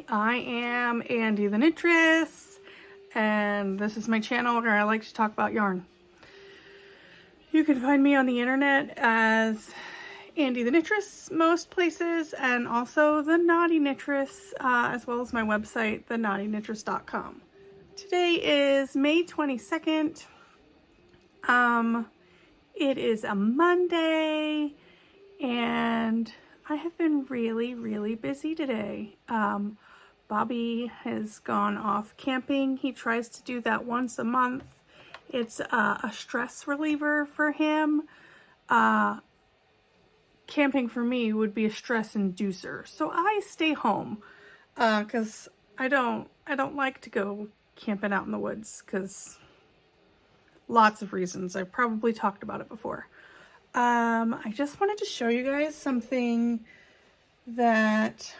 I am Andi the Knittress, and this is my channel where I like to talk about yarn. You can find me on the internet as Andi the Knittress most places, and also the Knotty Knittress, as well as my website, TheKnottyKnittress.com. Today is May 22nd. It is a Monday, and I have been really busy today. Bobby has gone off camping. He tries to do that once a month. It's a stress reliever for him. Camping for me would be a stress inducer. So I stay home because I don't like to go camping out in the woods because lots of reasons. I've probably talked about it before. I just wanted to show you guys something that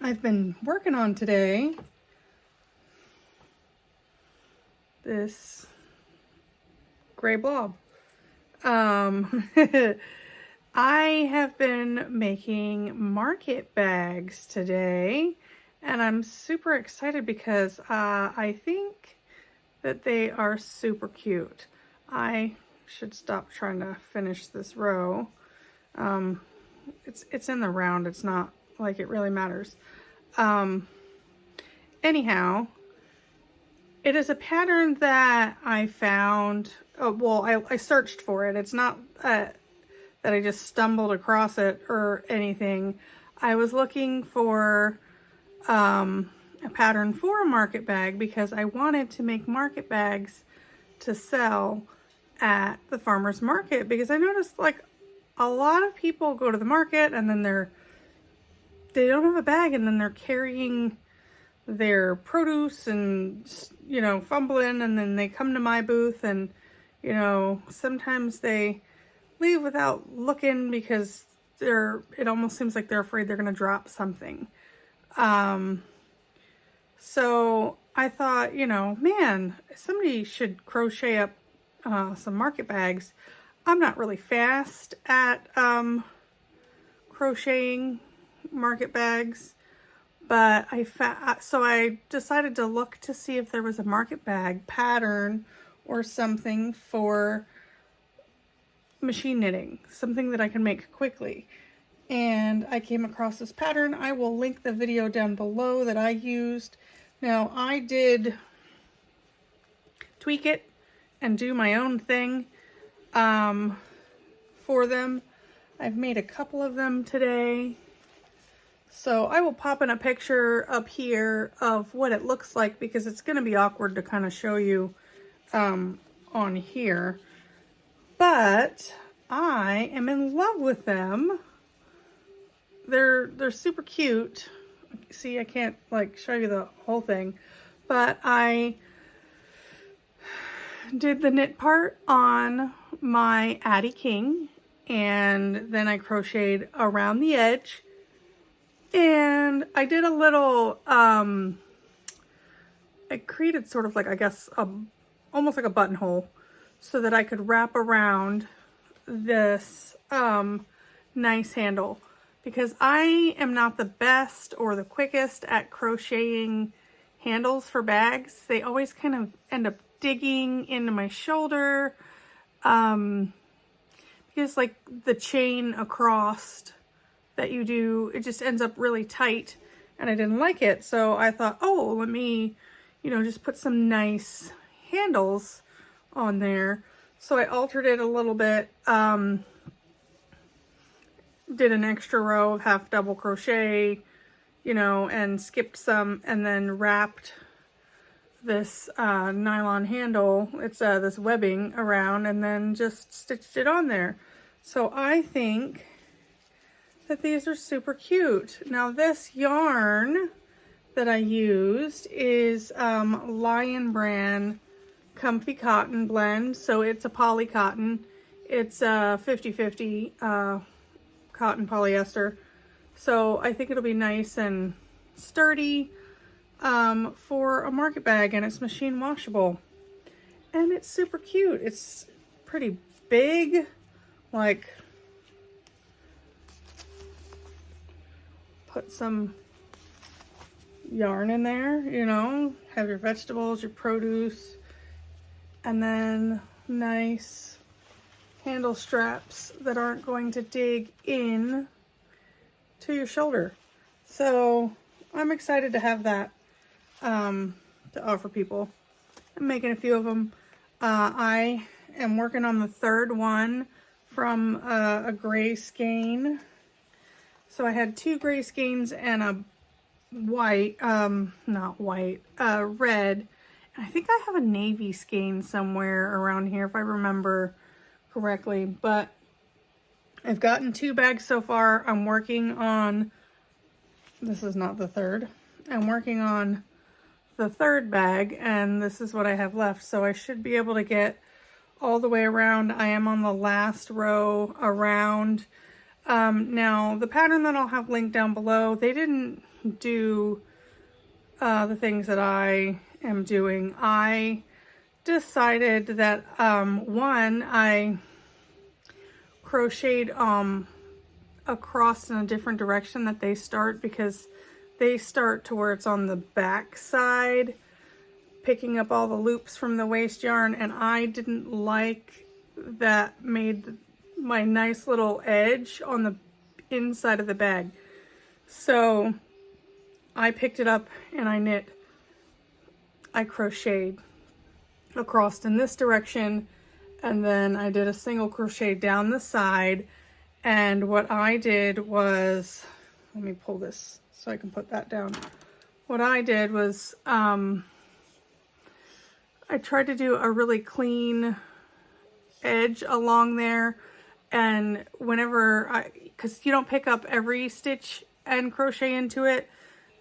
I've been working on today. This gray blob. I have been making market bags today, and I'm super excited because I think that they are super cute. I should stop trying to finish this row. It's in the round. It's not like it really matters. Anyhow, it is a pattern that I found. Oh, well, I searched for it. It's not that I just stumbled across it or anything. I was looking for a pattern for a market bag because I wanted to make market bags to sell at the farmer's market, because I noticed like a lot of people go to the market and then they don't have a bag, and then they're carrying their produce and, you know, fumbling, and then they come to my booth and, you know, sometimes they leave without looking because it almost seems like they're afraid they're going to drop something. So I thought, you know, man, somebody should crochet up some market bags. I'm not really fast at crocheting market bags, but so I decided to look to see if there was a market bag pattern or something for machine knitting, something that I can make quickly. And I came across this pattern. I will link the video down below that I used. Now, I did tweak it and do my own thing for them. I've made a couple of them today. So I will pop in a picture up here of what it looks like, because it's going to be awkward to kind of show you on here. But I am in love with them. They're super cute. See, I can't like show you the whole thing, but I did the knit part on my Addi King, and then I crocheted around the edge, and I did a little I created sort of like, I guess, almost like a buttonhole so that I could wrap around this nice handle, because I am not the best or the quickest at crocheting handles for bags. They always kind of end up digging into my shoulder, because like the chain across that you do, it just ends up really tight, and I didn't like it. So I thought, oh, let me, you know, just put some nice handles on there. So I altered it a little bit, did an extra row of half double crochet, you know, and skipped some, and then wrapped this nylon handle, it's this webbing around, and then just stitched it on there. So I think that these are super cute. Now, this yarn that I used is Lion Brand Comfy Cotton Blend. So it's a poly cotton. It's 50-50 cotton polyester. So I think it'll be nice and sturdy for a market bag, and it's machine washable. And it's super cute. It's pretty big, like, put some yarn in there, you know, have your vegetables, your produce, and then nice handle straps that aren't going to dig in to your shoulder. So I'm excited to have that to offer people. I'm making a few of them. I am working on the third one from a gray skein. So I had 2 gray skeins and a white, not white, red. And I think I have a navy skein somewhere around here if I remember correctly. But I've gotten 2 bags so far. I'm working on, this is not the third. I'm working on the third bag, and this is what I have left. So I should be able to get all the way around. I am on the last row around. Now the pattern that I'll have linked down below, they didn't do the things that I am doing. I decided that one, I crocheted across in a different direction that they start, because they start to where it's on the back side, picking up all the loops from the waste yarn, and I didn't like that made my nice little edge on the inside of the bag. So I picked it up and I crocheted across in this direction, and then I did a single crochet down the side. And what I did was, let me pull this so I can put that down. What I did was I tried to do a really clean edge along there, and whenever because you don't pick up every stitch and crochet into it,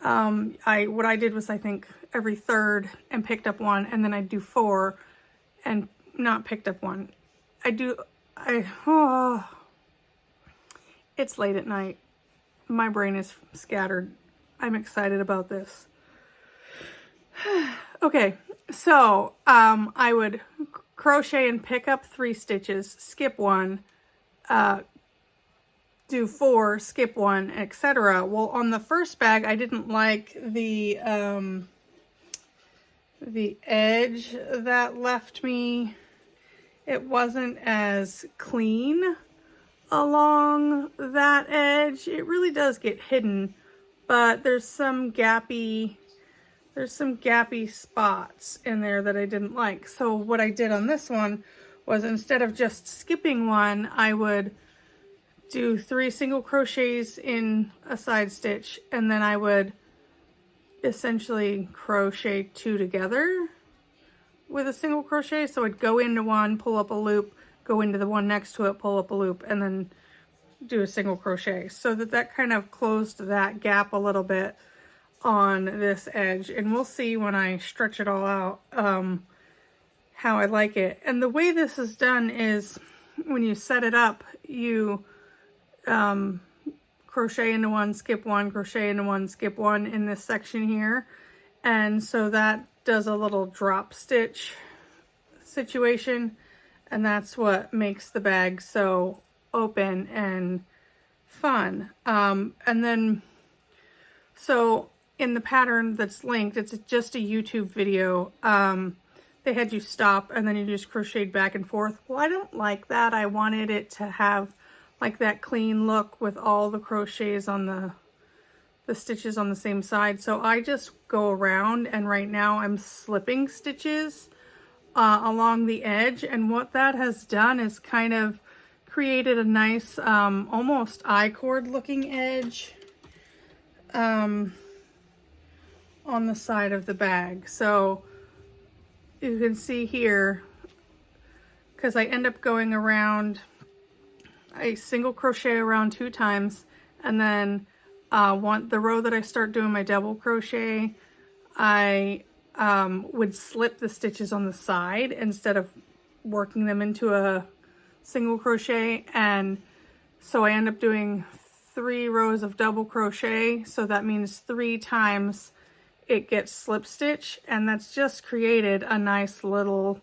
what I did was, I think, every third and picked up one, and then I'd do 4 and not picked up one. It's late at night. My brain is scattered. I'm excited about this. Okay, so I would crochet and pick up 3 stitches, skip 1, do 4, skip 1, etc. Well, on the first bag, I didn't like the edge that left me. It wasn't as clean along that edge. It really does get hidden, but there's some gappy spots in there that I didn't like. So what I did on this one was, instead of just skipping 1, I would do 3 single crochets in a side stitch, and then I would essentially crochet 2 together with a single crochet. So I'd go into one, pull up a loop, go into the one next to it, pull up a loop, and then do a single crochet, so that kind of closed that gap a little bit on this edge. And we'll see when I stretch it all out how I like it. And the way this is done is, when you set it up, you crochet into 1, skip 1, crochet into 1, skip 1 in this section here, and so that does a little drop stitch situation, and that's what makes the bag so open and fun. And then, so in the pattern that's linked, it's just a YouTube video. They had you stop and then you just crocheted back and forth. Well, I don't like that. I wanted it to have like that clean look with all the crochets on the stitches on the same side. So I just go around, and right now I'm slipping stitches along the edge, and what that has done is kind of created a nice almost I-cord looking edge on the side of the bag. So you can see here, because I end up going around, I single crochet around 2 times, and then the row that I start doing my double crochet, I would slip the stitches on the side instead of working them into a single crochet, and so I end up doing 3 rows of double crochet, so that means 3 times it gets slip stitch, and that's just created a nice little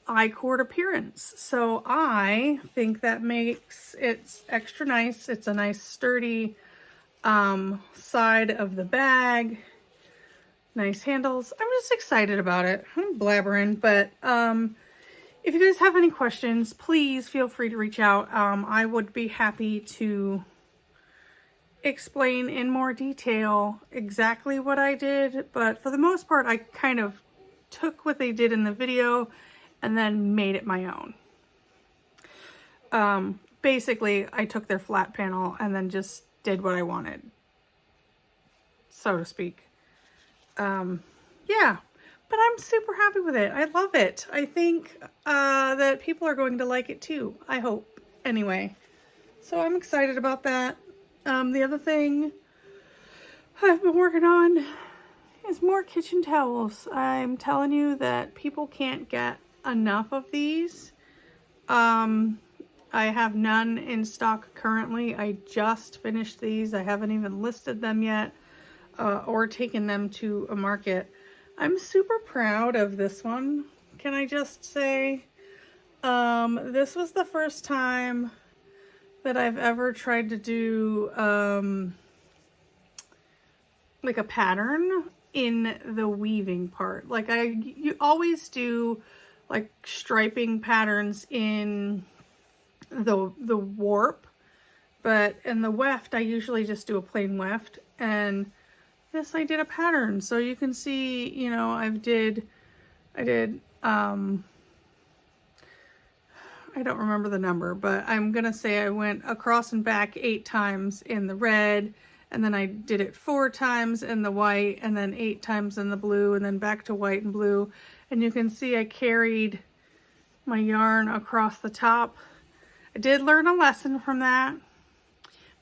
I-cord appearance. So I think that makes it extra nice. It's a nice sturdy side of the bag. Nice handles. I'm just excited about it. I'm blabbering, but if you guys have any questions, please feel free to reach out. I would be happy to explain in more detail exactly what I did, but for the most part, I kind of took what they did in the video and then made it my own. Basically, I took their flat panel and then just did what I wanted, so to speak. Yeah, but I'm super happy with it. I love it. I think that people are going to like it too. I hope. Anyway, so I'm excited about that. The other thing I've been working on is more kitchen towels. I'm telling you that people can't get enough of these. I have none in stock currently. I just finished these. I haven't even listed them yet or taken them to a market. I'm super proud of this one. Can I just say, this was the first time that I've ever tried to do like a pattern in the weaving part. Like you always do like striping patterns in the warp, but in the weft I usually just do a plain weft, and this I did a pattern. So you can see, you know, I did I don't remember the number, but I'm gonna say I went across and back 8 times in the red, and then I did it 4 times in the white, and then 8 times in the blue, and then back to white and blue. And you can see I carried my yarn across the top. I did learn a lesson from that.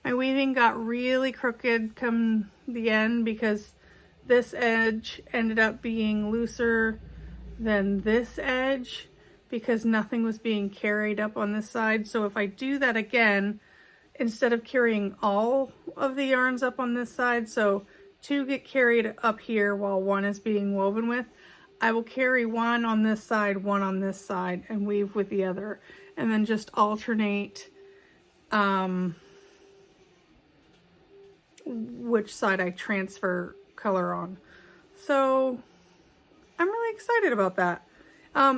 My weaving got really crooked come the end because this edge ended up being looser than this edge because nothing was being carried up on this side. So if I do that again, instead of carrying all of the yarns up on this side, so 2 get carried up here while 1 is being woven with, I will carry 1 on this side, 1 on this side, and weave with the other, and then just alternate which side I transfer color on. So I'm really excited about that.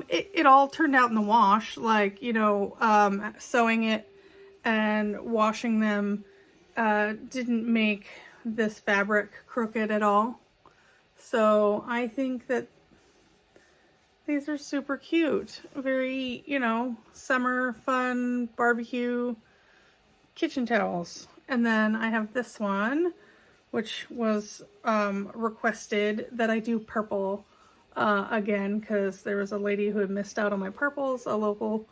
It all turned out in the wash, like, you know, sewing it and washing them didn't make this fabric crooked at all. So I think that these are super cute. Very, you know, summer fun barbecue kitchen towels. And then I have this one, which was requested that I do purple again, because there was a lady who had missed out on my purples, a local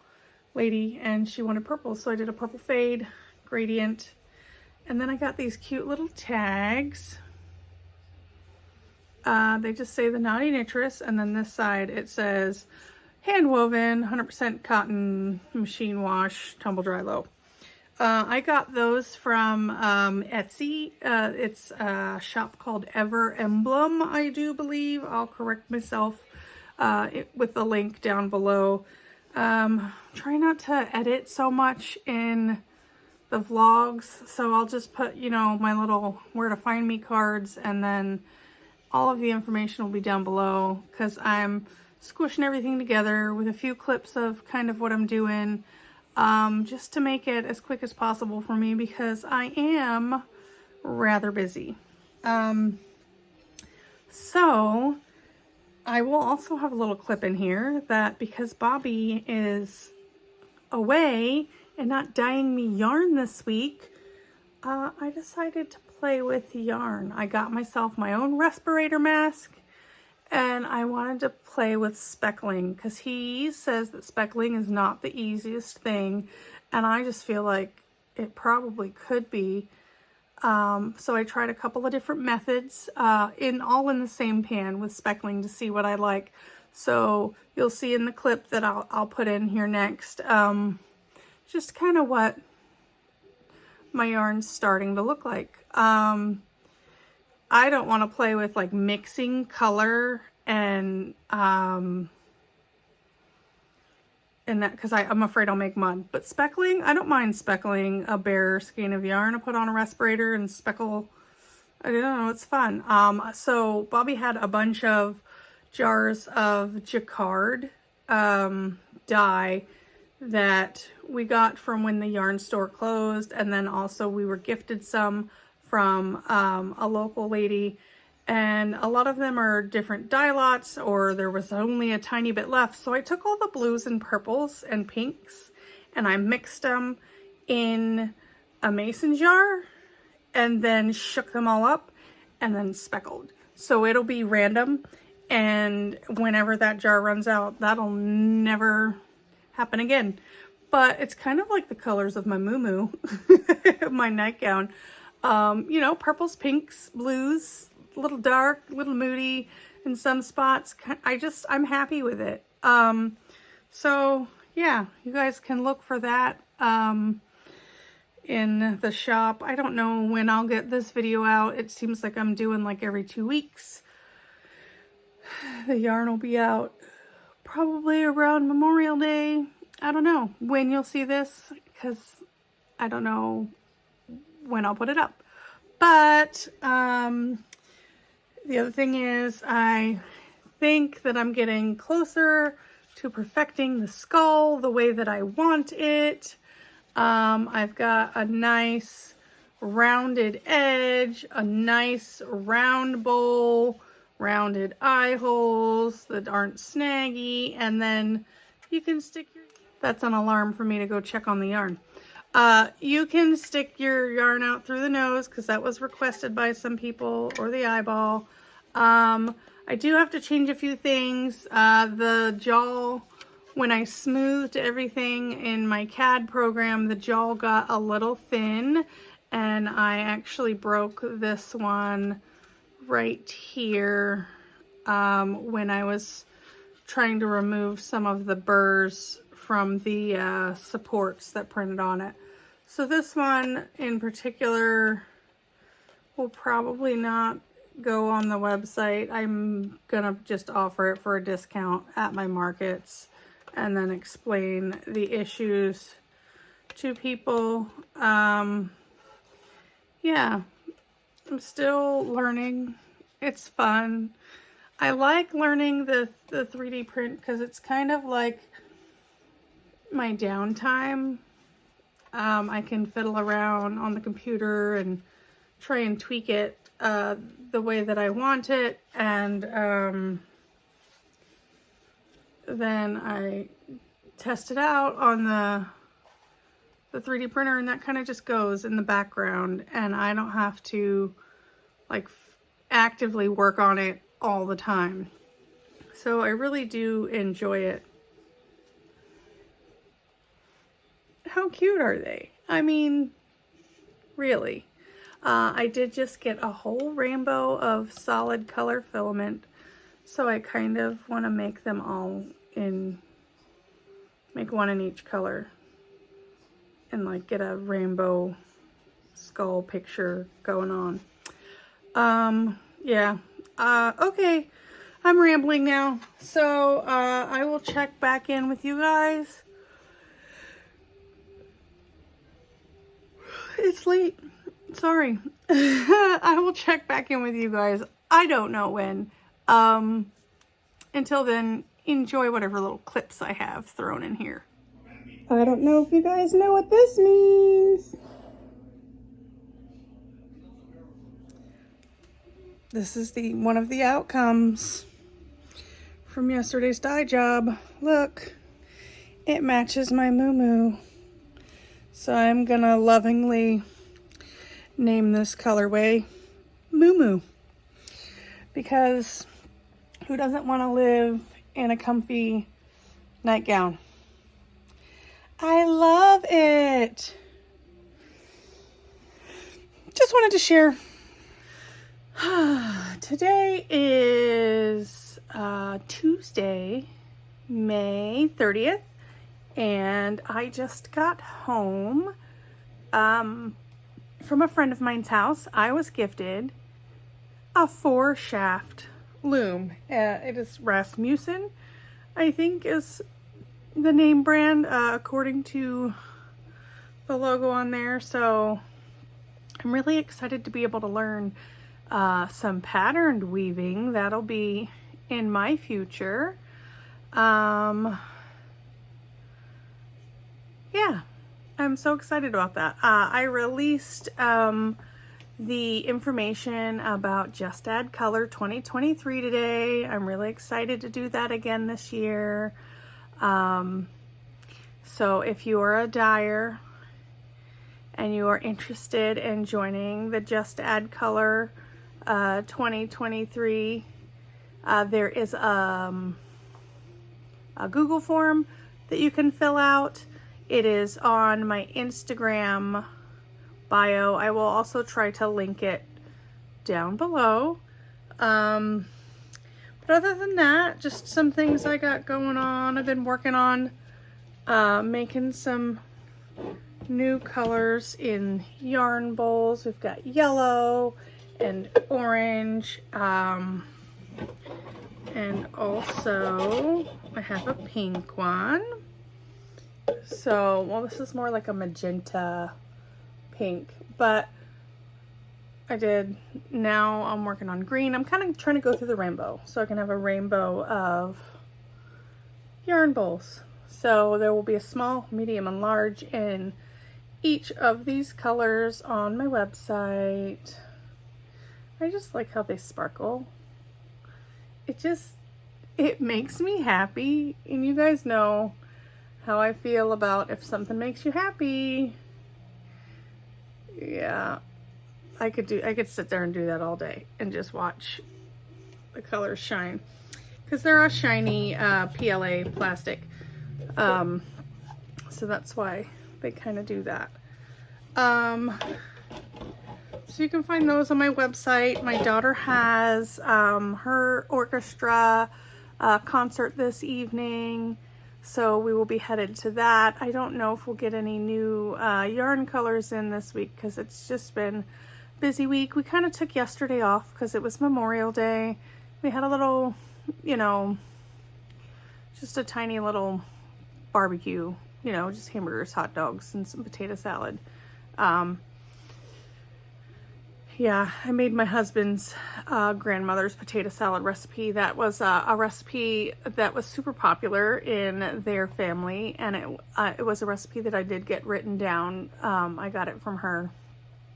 lady, and she wanted purple. So I did a purple fade gradient. And then I got these cute little tags. They just say the Knotty Knittress, and then this side it says hand woven, 100% cotton, machine wash, tumble dry low. I got those from Etsy. It's a shop called Ever Emblem, I do believe. I'll correct myself with the link down below. Try not to edit so much in the vlogs, so I'll just put, you know, my little where to find me cards, and then all of the information will be down below, because I'm squishing everything together with a few clips of kind of what I'm doing, just to make it as quick as possible for me, because I am rather busy. So I will also have a little clip in here that because Bobby is away and not dyeing me yarn this week, I decided to play with yarn. I got myself my own respirator mask, and I wanted to play with speckling, because he says that speckling is not the easiest thing, and I just feel like it probably could be. So I tried a couple of different methods, all in the same pan with speckling, to see what I like. So you'll see in the clip that I'll put in here next, just kind of what my yarn's starting to look like. I don't want to play with like mixing color and and that, because I'm afraid I'll make mud. But speckling, I don't mind speckling a bare skein of yarn to put on a respirator and speckle. I don't know, it's fun. So Bobby had a bunch of jars of jacquard dye that we got from when the yarn store closed, and then also we were gifted some from a local lady, and a lot of them are different dye lots, or there was only a tiny bit left. So I took all the blues and purples and pinks and I mixed them in a mason jar and then shook them all up and then speckled. So it'll be random, and whenever that jar runs out, that'll never happen again. But it's kind of like the colors of my muumuu, my nightgown. You know, purples, pinks, blues, a little dark, a little moody in some spots. I'm happy with it. So yeah, you guys can look for that in the shop. I don't know when I'll get this video out. It seems like I'm doing like every 2 weeks. The yarn will be out probably around Memorial Day. I don't know when you'll see this, because I don't know when I'll put it up. But the other thing is, I think that I'm getting closer to perfecting the skull the way that I want it. I've got a nice rounded edge, a nice round bowl, rounded eye holes that aren't snaggy, and then you can stick your... That's an alarm for me to go check on the yarn. You can stick your yarn out through the nose, because that was requested by some people, or the eyeball. I do have to change a few things. The jaw, when I smoothed everything in my CAD program, the jaw got a little thin, and I actually broke this one right here when I was trying to remove some of the burrs from the supports that printed on it. So this one in particular will probably not go on the website. I'm gonna just offer it for a discount at my markets and then explain the issues to people. Yeah, I'm still learning. It's fun. I like learning the 3D print because it's kind of like my downtime. I can fiddle around on the computer and try and tweak it the way that I want it, and then I test it out on the 3D printer, and that kind of just goes in the background, and I don't have to like actively work on it all the time. So I really do enjoy it. How cute are they? I mean, really. I did just get a whole rainbow of solid color filament, so I kind of want to make them all make one in each color and like get a rainbow skull picture going on. Yeah. Okay, I'm rambling now, so I will check back in with you guys. It's late. Sorry. I will check back in with you guys. I don't know when. Until then, enjoy whatever little clips I have thrown in here. I don't know if you guys know what this means. This is one of the outcomes from yesterday's dye job. Look, it matches my muumuu. So I'm gonna lovingly name this colorway Muumuu, because who doesn't want to live in a comfy nightgown? I love it. Just wanted to share. Today is Tuesday, May 30th, and I just got home from a friend of mine's house. I was gifted a 4-shaft loom. It is Rasmussen, I think is the name brand according to the logo on there. So I'm really excited to be able to learn some patterned weaving. That'll be in my future. Yeah, I'm so excited about that. I released the information about Just Add Color 2023 today. I'm really excited to do that again this year. So if you are a dyer and you are interested in joining the Just Add Color 2023, there is a Google form that you can fill out. It is on my Instagram bio. I will also try to link it down below. But other than that, just some things I got going on. I've been working on making some new colors in yarn bowls. We've got yellow and orange, and also I have a pink one. So, well, this is more like a magenta pink, but now I'm working on green. I'm kind of trying to go through the rainbow so I can have a rainbow of yarn bowls. So there will be a small, medium, and large in each of these colors on my website. I just like how they sparkle. It makes me happy, and you guys know how I feel about if something makes you happy. Yeah, I could sit there and do that all day and just watch the colors shine, because they're a shiny PLA plastic, so that's why they kind of do that. So you can find those on my website. My daughter has her orchestra concert this evening, so we will be headed to that. I don't know if we'll get any new yarn colors in this week because it's just been a busy week. We kind of took yesterday off because it was Memorial Day. We had a little, you know, just a tiny little barbecue, you know, just hamburgers, hot dogs, and some potato salad. Yeah, I made my husband's grandmother's potato salad recipe. That was a recipe that was super popular in their family, and it was a recipe that I did get written down. I got it from her.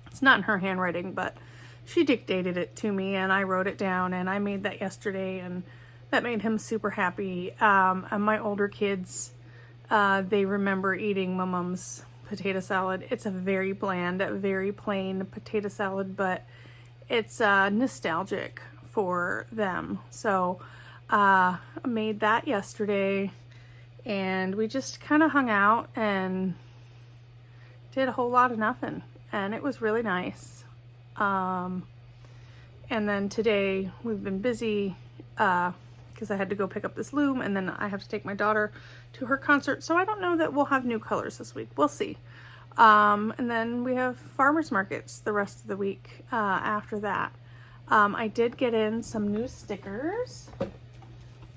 It's not in her handwriting, but she dictated it to me, and I wrote it down, and I made that yesterday, and that made him super happy. And my older kids, they remember eating my mom's potato salad. It's a very bland, very plain potato salad, but it's nostalgic for them. So I made that yesterday, and we just kind of hung out and did a whole lot of nothing, and it was really nice. And then today we've been busy because I had to go pick up this loom, and then I have to take my daughter to her concert. So I don't know that we'll have new colors this week. We'll see. And then we have farmers markets the rest of the week after that. I did get in some new stickers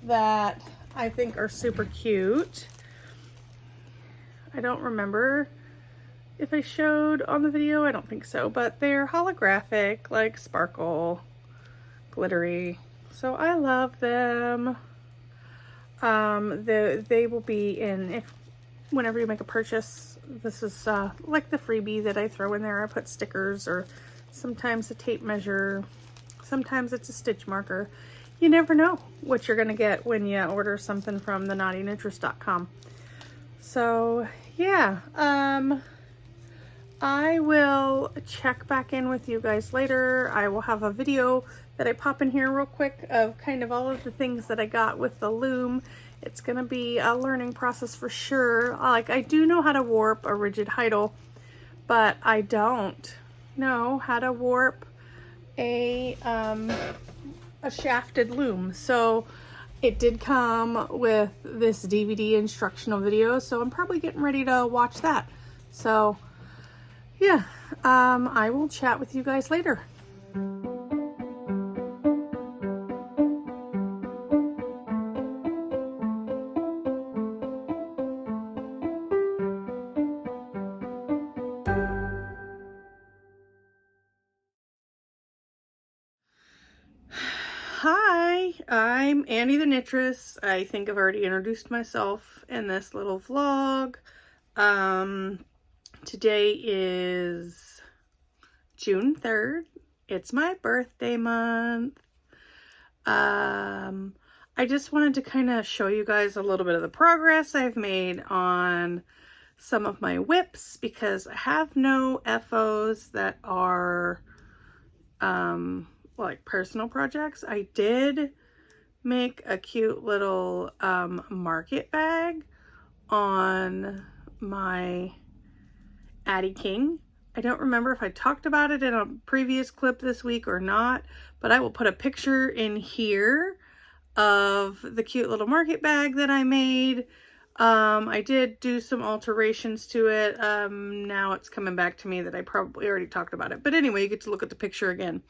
that I think are super cute. I don't remember if I showed on the video. I don't think so, but they're holographic, like sparkle, glittery. So I love them. They will be in, whenever you make a purchase, this is like the freebie that I throw in there. I put stickers, or sometimes a tape measure, sometimes it's a stitch marker. You never know what you're gonna get when you order something from TheKnottyKnittress.com. So yeah, I will check back in with you guys later. I will have a video that I pop in here real quick of kind of all of the things that I got with the loom. It's gonna be a learning process for sure. Like, I do know how to warp a rigid heidel, but I don't know how to warp a shafted loom. So it did come with this DVD instructional video, so I'm probably getting ready to watch that. So yeah, I will chat with you guys later. Hi, I'm Andi the Knittress. I think I've already introduced myself in this little vlog. Today is June 3rd. It's my birthday month. I just wanted to kind of show you guys a little bit of the progress I've made on some of my whips because I have no FOs that are like personal projects. I did make a cute little market bag on my Addi King. I don't remember if I talked about it in a previous clip this week or not, but I will put a picture in here of the cute little market bag that I made. I did do some alterations to it. Now it's coming back to me that I probably already talked about it. But anyway, you get to look at the picture again.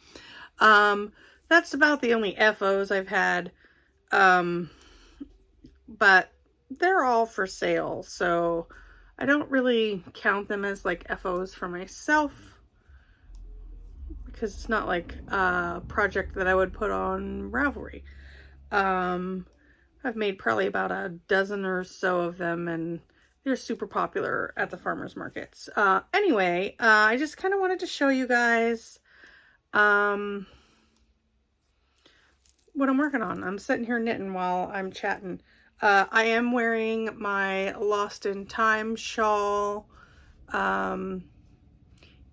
That's about the only FOs I've had. But they're all for sale, so I don't really count them as like FOs for myself because it's not like a project that I would put on Ravelry. I've made probably about a dozen or so of them, and they're super popular at the farmers markets. Anyway, I just kind of wanted to show you guys what I'm working on. I'm sitting here knitting while I'm chatting. I am wearing my Lost in Time shawl. It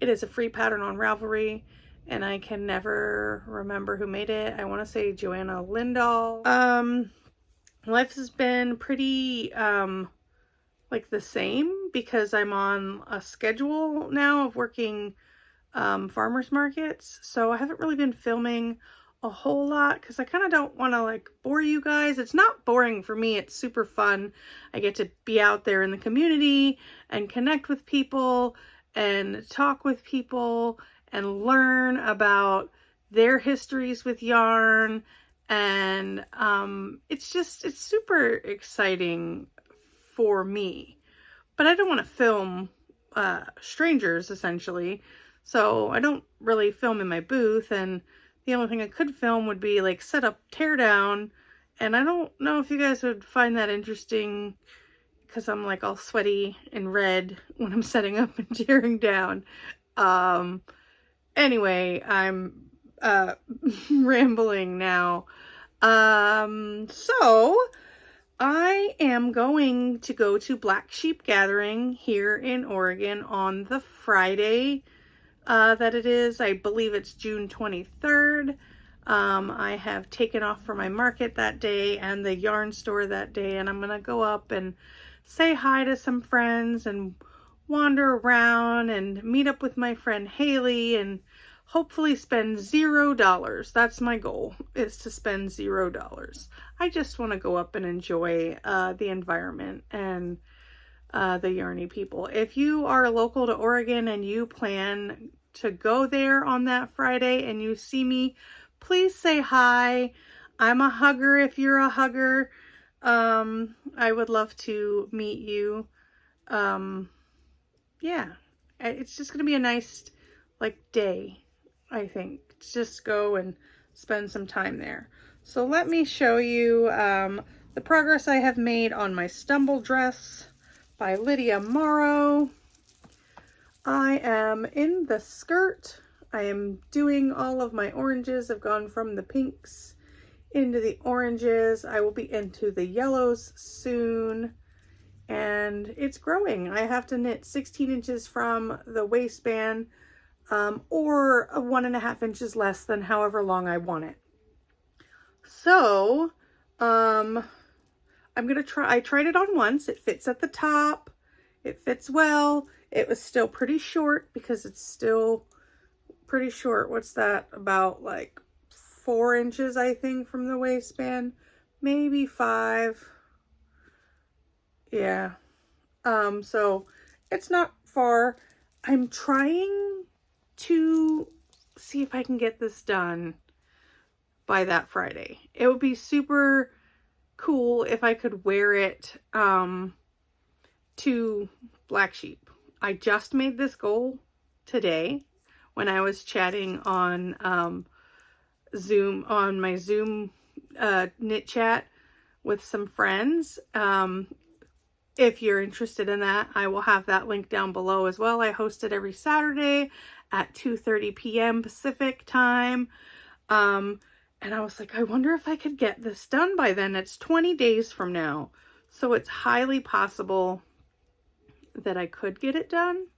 is a free pattern on Ravelry, and I can never remember who made it. I want to say Johanna Lindahl. Life has been pretty like the same because I'm on a schedule now of working farmers markets, so I haven't really been filming a whole lot because I kind of don't want to like bore you guys. It's not boring for me, it's super fun. I get to be out there in the community and connect with people and talk with people and learn about their histories with yarn, and it's super exciting for me. But I don't want to film strangers essentially, so I don't really film in my booth, and the only thing I could film would be like set up teardown, and I don't know if you guys would find that interesting because I'm like all sweaty and red when I'm setting up and tearing down. Anyway, I'm rambling now. So I am going to go to Black Sheep Gathering here in Oregon on the Friday that it is. I believe it's June 23rd. I have taken off for my market that day and the yarn store that day, and I'm gonna go up and say hi to some friends and wander around and meet up with my friend Haley and hopefully spend $0. That's my goal, is to spend $0. I just want to go up and enjoy the environment and the yarny people. If you are local to Oregon and you plan to go there on that Friday and you see me, please say hi. I'm a hugger if you're a hugger. I would love to meet you. Yeah, it's just gonna be a nice like day, I think. Just go and spend some time there. So let me show you the progress I have made on my Stumble Dress by Lydia Morrow. I am in the skirt. I am doing all of my oranges. I've gone from the pinks into the oranges. I will be into the yellows soon. And it's growing. I have to knit 16 inches from the waistband or 1.5 inches less than however long I want it. So I'm gonna try. I tried it on once. It fits at the top. It fits well. It was still pretty short because it's still pretty short. What's that? About like 4 inches, I think, from the waistband. Maybe 5. Yeah. So it's not far. I'm trying to see if I can get this done by that Friday. It would be super cool if I could wear it to Black Sheep. I just made this goal today when I was chatting on Zoom, on my Zoom knit chat with some friends. If you're interested in that, I will have that link down below as well. I host it every Saturday at 2:30 p.m. Pacific time. And I was like, I wonder if I could get this done by then. It's 20 days from now. So it's highly possible that I could get it done.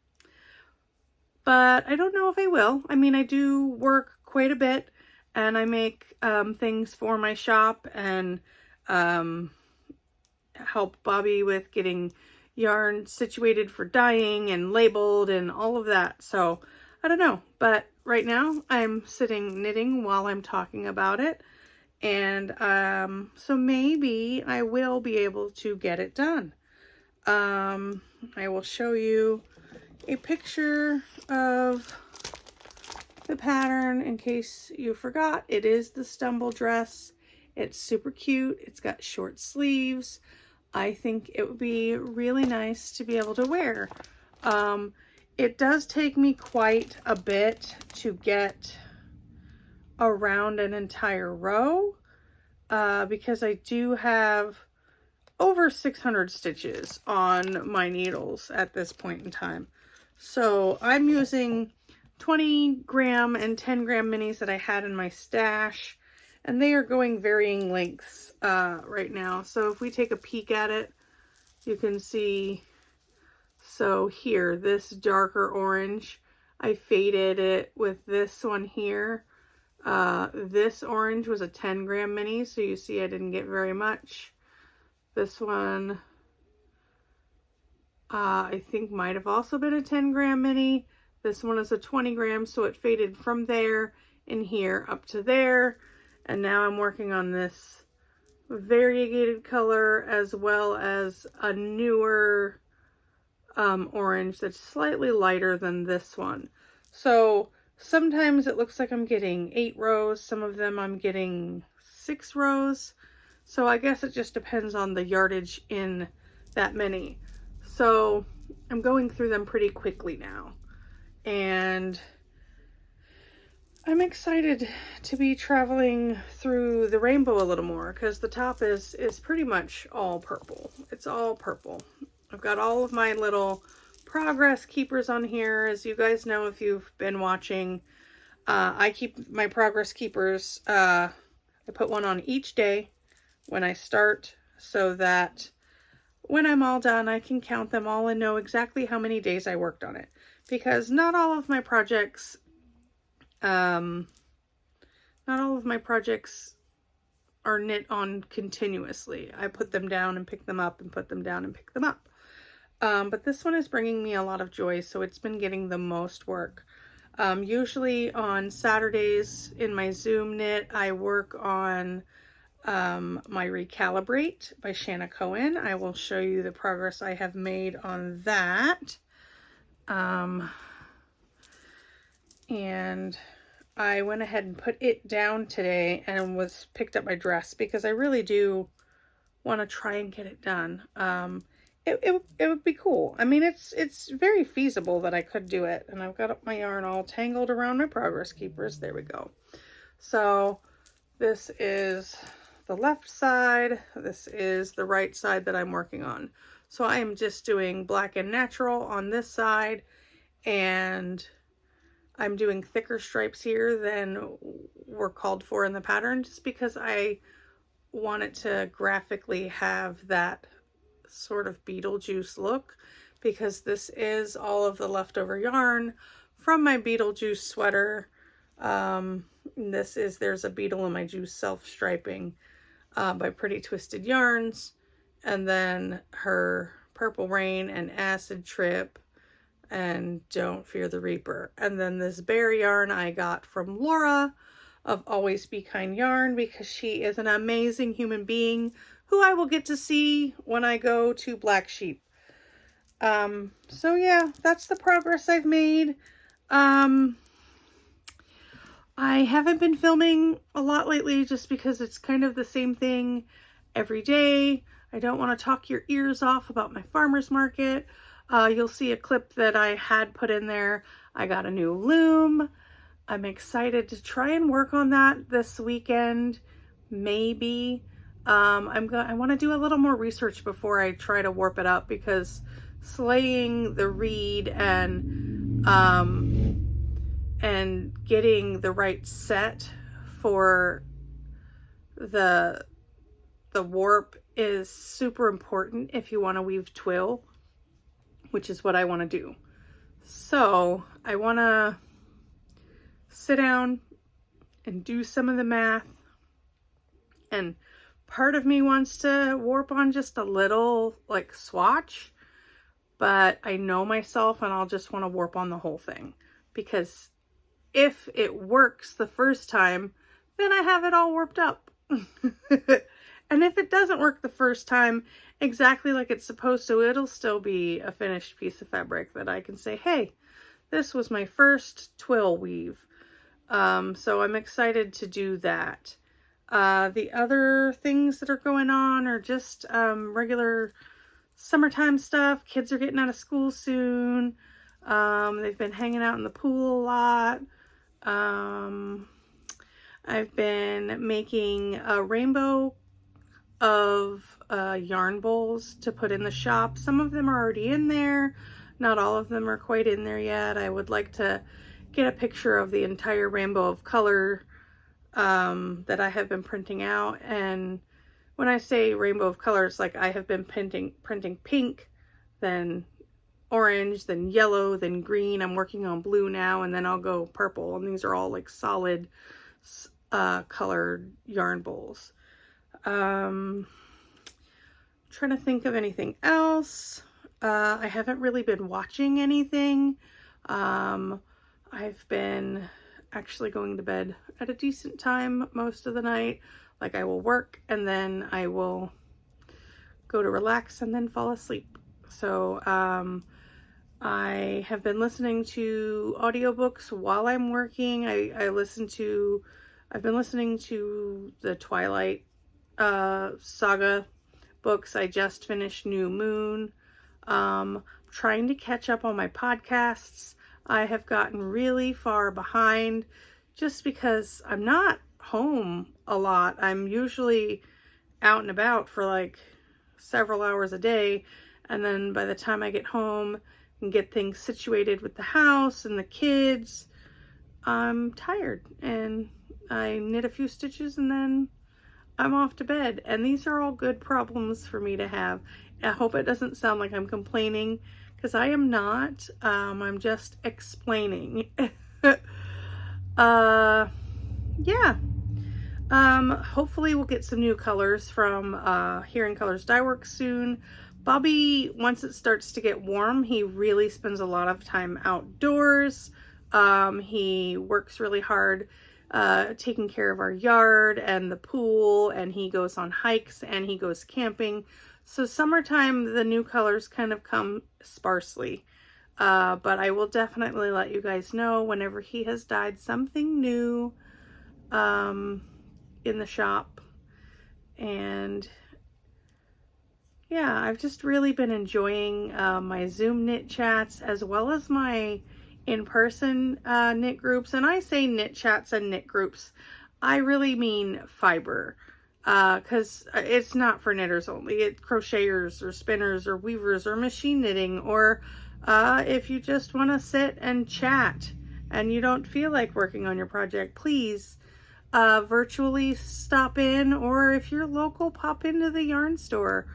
But I don't know if I will. I mean, I do work quite a bit, and I make things for my shop, and help Bobby with getting yarn situated for dyeing and labeled and all of that. So I don't know, but right now I'm sitting knitting while I'm talking about it. And so maybe I will be able to get it done. I will show you a picture of the pattern in case you forgot. It is the Stumble dress. It's super cute. It's got short sleeves. I think it would be really nice to be able to wear. It does take me quite a bit to get around an entire row because I do have over 600 stitches on my needles at this point in time. So I'm using 20 gram and 10 gram minis that I had in my stash, and they are going varying lengths right now. So if we take a peek at it, you can see, so here, this darker orange, I faded it with this one here. This orange was a 10 gram mini, so you see I didn't get very much. This one, I think might have also been a 10 gram mini. This one is a 20 gram, so it faded from there in here up to there. And now I'm working on this variegated color as well as a newer orange that's slightly lighter than this one. So sometimes it looks like I'm getting 8 rows. Some of them I'm getting 6 rows. So I guess it just depends on the yardage in that mini. So I'm going through them pretty quickly now. And I'm excited to be traveling through the rainbow a little more because the top is pretty much all purple. It's all purple. I've got all of my little progress keepers on here. As you guys know, if you've been watching, I keep my progress keepers. I put one on each day when I start so that when I'm all done, I can count them all and know exactly how many days I worked on it. Because not all of my projects are knit on continuously. I put them down and pick them up and put them down and pick them up. But this one is bringing me a lot of joy, so it's been getting the most work. Usually on Saturdays in my Zoom knit, I work on my Recalibrate by Shana Cohen. I will show you the progress I have made on that. And I went ahead and put it down today and picked up my dress because I really do want to try and get it done. It would be cool. I mean, it's very feasible that I could do it. And I've got my yarn all tangled around my progress keepers. There we go. So this is the left side. This is the right side that I'm working on. So I am just doing black and natural on this side, and I'm doing thicker stripes here than were called for in the pattern, just because I want it to graphically have that sort of Beetlejuice look, because this is all of the leftover yarn from my Beetlejuice sweater. There's a beetle in my juice self-striping by Pretty Twisted Yarns, and then her Purple Rain and Acid Trip and Don't Fear the Reaper. And then this bear yarn I got from Laura of Always Be Kind Yarn, because she is an amazing human being who I will get to see when I go to Black Sheep. So yeah, that's the progress I've made. I haven't been filming a lot lately just because it's kind of the same thing every day. I don't want to talk your ears off about my farmer's market. You'll see a clip that I had put in there. I got a new loom. I'm excited to try and work on that this weekend, maybe. I want to do a little more research before I try to warp it up, because slaying the reed and getting the right set for the warp is super important if you want to weave twill, which is what I want to do. So I want to sit down and do some of the math, and part of me wants to warp on just a little like swatch, but I know myself and I'll just want to warp on the whole thing, because if it works the first time, then I have it all warped up. And if it doesn't work the first time exactly like it's supposed to, it'll still be a finished piece of fabric that I can say, hey, this was my first twill weave. So I'm excited to do that. The other things that are going on are just regular summertime stuff. Kids are getting out of school soon. They've been hanging out in the pool a lot. I've been making a rainbow of yarn bowls to put in the shop. Some of them are already in there. Not all of them are quite in there yet. I would like to get a picture of the entire rainbow of color that I have been printing out. And when I say rainbow of colors, like I have been printing pink, then orange, then yellow, then green. I'm working on blue now, and then I'll go purple. And these are all like solid colored yarn bowls. Trying to think of anything else. I haven't really been watching anything. I've been actually going to bed at a decent time most of the night. Like I will work and then I will go to relax and then fall asleep. So I have been listening to audiobooks while I'm working. I've been listening to the Twilight saga books. I just finished New Moon. Trying to catch up on my podcasts. I have gotten really far behind just because I'm not home a lot. I'm usually out and about for like several hours a day, and then by the time I get home and get things situated with the house and the kids, I'm tired and I knit a few stitches and then I'm off to bed. And these are all good problems for me to have. I hope it doesn't sound like I'm complaining, because I am not. I'm just explaining. Yeah. Hopefully we'll get some new colors from Here in Colors Dye Works soon. Bobby, once it starts to get warm, he really spends a lot of time outdoors. He works really hard taking care of our yard and the pool, and he goes on hikes and he goes camping. So summertime, the new colors kind of come sparsely, but I will definitely let you guys know whenever he has dyed something new in the shop. And yeah, I've just really been enjoying my Zoom knit chats as well as my in-person knit groups. And I say knit chats and knit groups, I really mean fiber. Because it's not for knitters only. It's crocheters or spinners or weavers or machine knitting, or if you just want to sit and chat and you don't feel like working on your project, please virtually stop in, or if you're local, pop into the yarn store.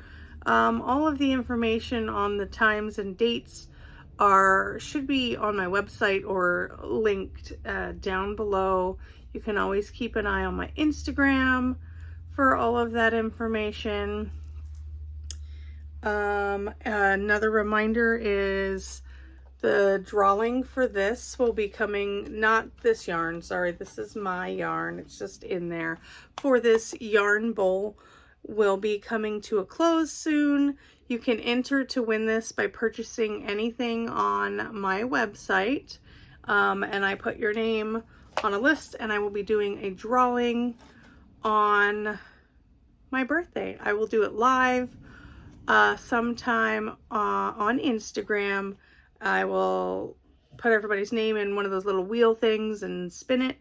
All of the information on the times and dates should be on my website or linked down below. You can always keep an eye on my Instagram for all of that information. Another reminder is the drawing for this will be coming, not this yarn, sorry, this is my yarn, it's just in there, for this yarn bowl will be coming to a close soon. You can enter to win this by purchasing anything on my website, and I put your name on a list, and I will be doing a drawing on my birthday. I will do it live sometime on Instagram. I will put everybody's name in one of those little wheel things and spin it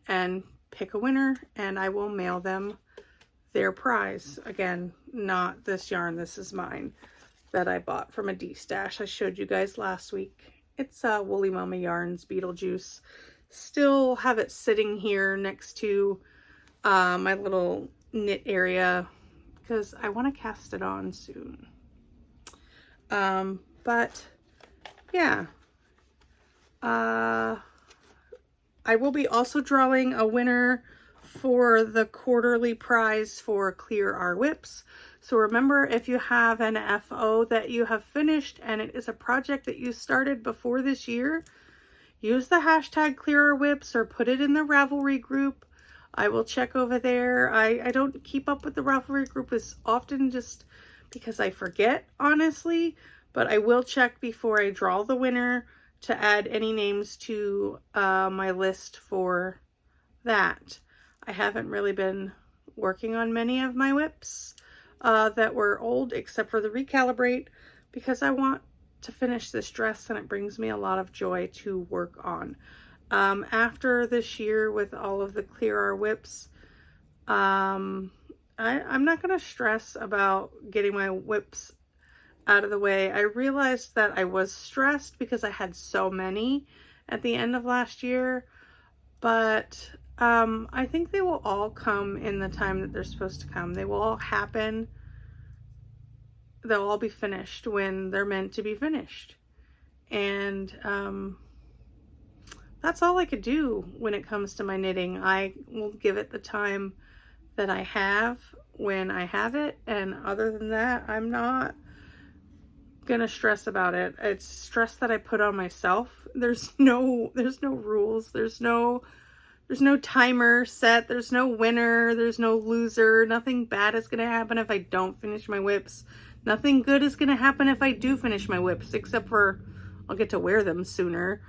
and pick a winner, and I will mail them their prize. Again, not this yarn. This is mine that I bought from a D-stash. I showed you guys last week. It's Woolly Mama Yarns Beetlejuice. Still have it sitting here next to my little knit area because I want to cast it on soon. But yeah, I will be also drawing a winner for the quarterly prize for Clear Our Whips. So remember, if you have an FO that you have finished and it is a project that you started before this year, use the hashtag Clear Our Whips or put it in the Ravelry group. I will check over there. I don't keep up with the Ravelry group as often just because I forget, honestly, but I will check before I draw the winner to add any names to my list for that. I haven't really been working on many of my whips that were old, except for the Recalibrate, because I want to finish this dress and it brings me a lot of joy to work on. After this year with all of the Clear Our Whips, I'm not going to stress about getting my whips out of the way. I realized that I was stressed because I had so many at the end of last year, but I think they will all come in the time that they're supposed to come. They will all happen. They'll all be finished when they're meant to be finished. And that's all I could do when it comes to my knitting. I will give it the time that I have when I have it, and other than that, I'm not gonna stress about it. It's stress that I put on myself. There's no rules. There's no timer set. There's no winner. There's no loser. Nothing bad is gonna happen if I don't finish my whips. Nothing good is gonna happen if I do finish my whips, except for I'll get to wear them sooner.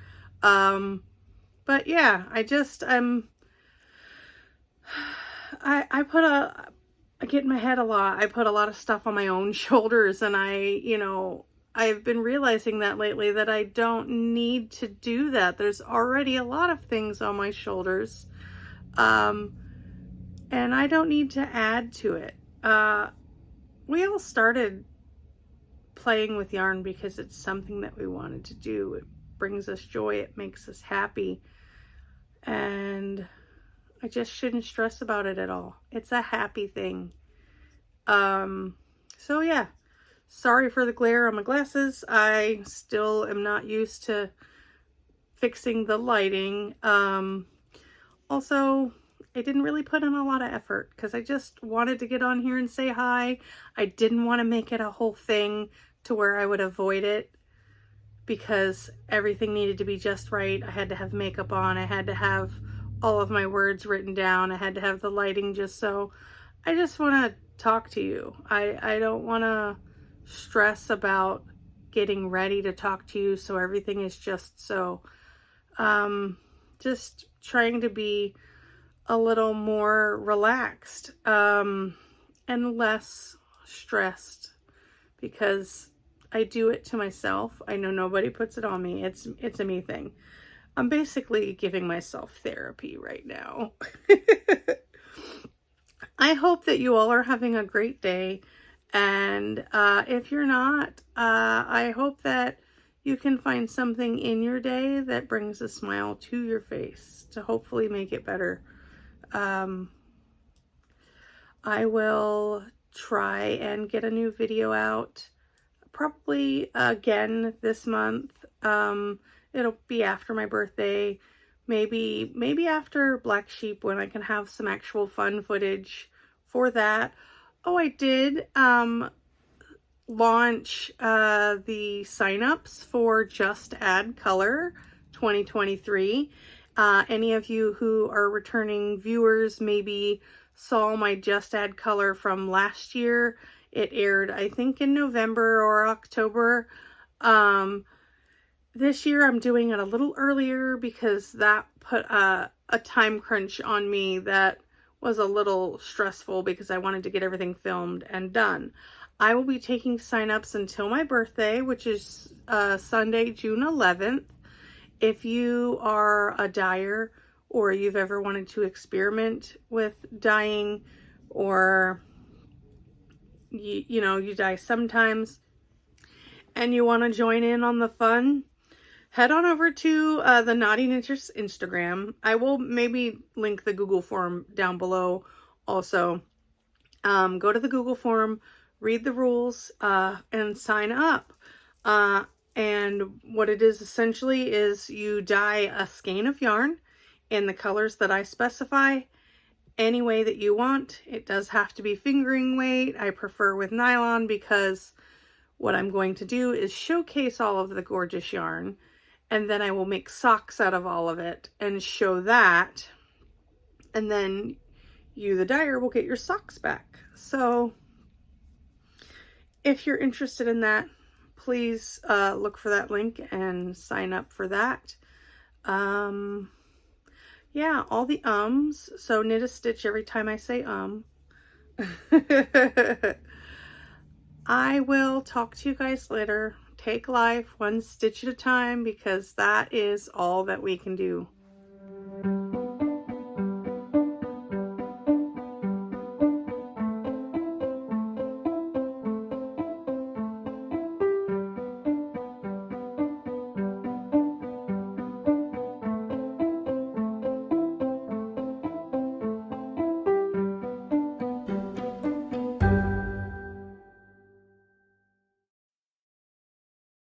But yeah, I get in my head a lot. I put a lot of stuff on my own shoulders, and I've been realizing that lately that I don't need to do that. There's already a lot of things on my shoulders, and I don't need to add to it. We all started playing with yarn because it's something that we wanted to do. It brings us joy. It makes us happy. And I just shouldn't stress about it at all. It's a happy thing. So yeah, sorry for the glare on my glasses. I still am not used to fixing the lighting. Also, I didn't really put in a lot of effort because I just wanted to get on here and say hi. I didn't want to make it a whole thing to where I would avoid it because everything needed to be just right. I had to have makeup on. I had to have all of my words written down. I had to have the lighting just so. I just want to talk to you. I don't want to stress about getting ready to talk to you, so everything is just so. Just trying to be a little more relaxed and less stressed because I do it to myself. I know nobody puts it on me. It's a me thing. I'm basically giving myself therapy right now. I hope that you all are having a great day. And if you're not, I hope that you can find something in your day that brings a smile to your face to hopefully make it better. I will try and get a new video out probably again this month. It'll be after my birthday, maybe after Black Sheep when I can have some actual fun footage for that. Oh, I did launch the signups for Just Add Color 2023. Any of you who are returning viewers maybe saw my Just Add Color from last year. It aired, I think, in November or October. This year I'm doing it a little earlier because that put a time crunch on me that was a little stressful because I wanted to get everything filmed and done. I will be taking signups until my birthday, which is Sunday, June 11th. If you are a dyer or you've ever wanted to experiment with dyeing or you know, you dye sometimes and you want to join in on the fun, head on over to the Knotty Knittress Instagram. I will maybe link the Google form down below also. Go to the Google form, read the rules, and sign up. And what it is essentially is you dye a skein of yarn in the colors that I specify any way that you want. It does have to be fingering weight. I prefer with nylon because what I'm going to do is showcase all of the gorgeous yarn, and then I will make socks out of all of it and show that, and then you, the dyer, will get your socks back. So if you're interested in that, please look for that link and sign up for that. Yeah, all the ums. So knit a stitch every time I say I will talk to you guys later. Take life one stitch at a time, because that is all that we can do.